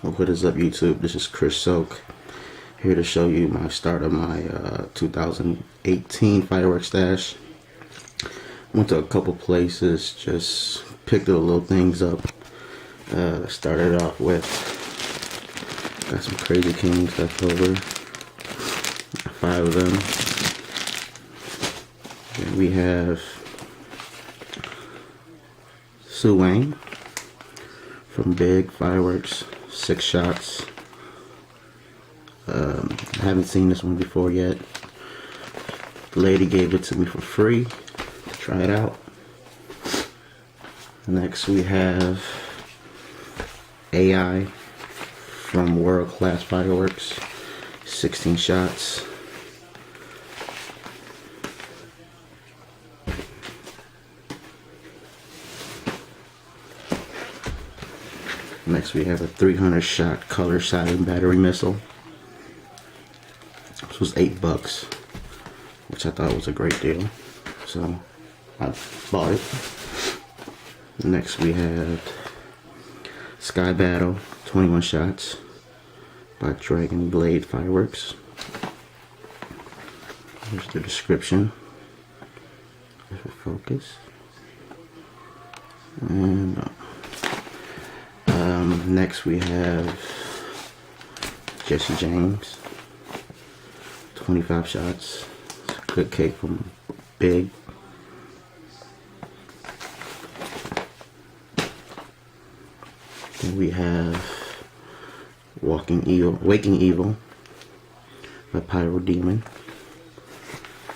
What is up, YouTube? This is Chris Soak, here to show you my start of my 2018 Firework Stash. Went to a couple places, just picked the little things up. Started off with, got some Crazy Kings left over, 5 of them. Then we have Sue Wayne from Big Fireworks, 6 shots. I haven't seen this one before yet. The lady gave it to me for free to try it out. Next we have AI from World Class Fireworks, 16 shots. Next we have a 300 shot color siding battery missile. This was $8, which I thought was a great deal, so I bought it. Next we have Sky Battle, 21 shots by Dragon Blade Fireworks. Here's the description. If it focus. And next we have Jesse James, 25 shots. It's a good cake from Big. Then we have Waking Evil by Pyro Demon.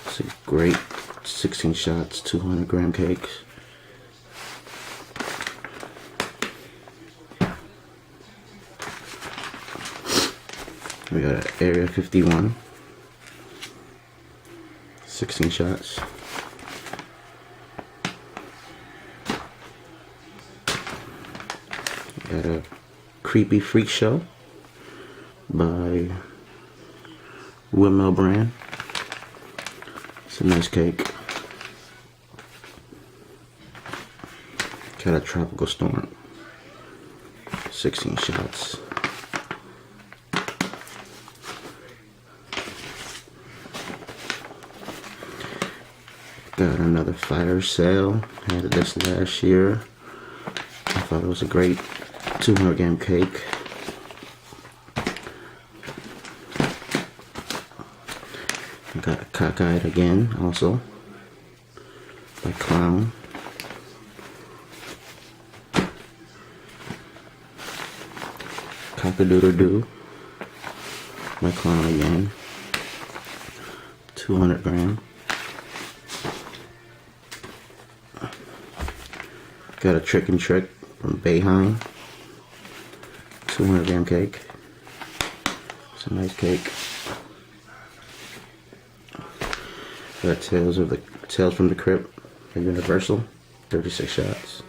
It's a great 16 shots, 200 gram cakes. We got Area 51, 16 shots. We got a Creepy Freak Show by Windmill Brand. It's a nice cake. Got a Tropical Storm, 16 shots. Got another fire sale. Had this last year. I thought it was a great 200 gram cake. I got a Cockeyed again, also by Clown. Cock-a-doodle-doo by Clown again. 200 gram. Got a Trick and Trick from Bayheim, 200 gram cake. It's a nice cake. Got Tales from the Crypt by Universal, 36 shots.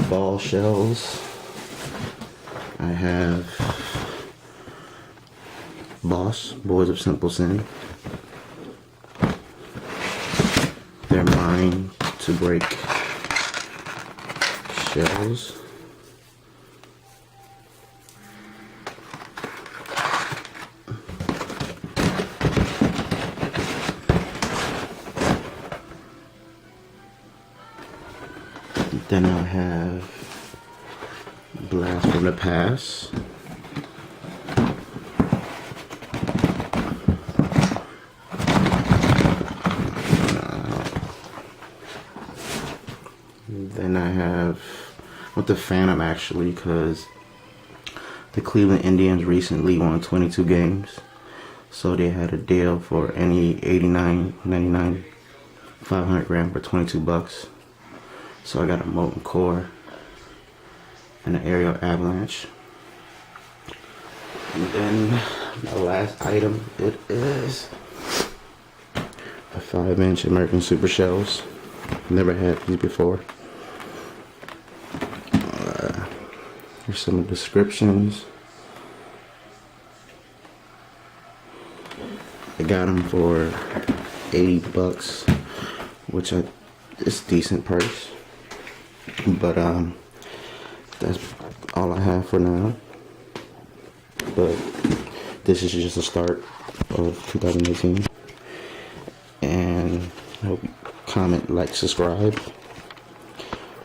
Ball shells. I have Boys of Simple Sin. They're mine to break shells. Then I have Blast from the Past. Then I have with the Phantom, actually, because the Cleveland Indians recently won 22 games, so they had a deal for any 89.99 500 gram for $22. So I got a Molten Core and an Aerial Avalanche. And then my last item, it is a 5-inch American Super Shells. Never had these before. Here's some descriptions. I got them for $80, which is decent price. But that's all I have for now. But this is just the start of 2018. And I hope you comment, like, subscribe.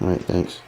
Alright, thanks.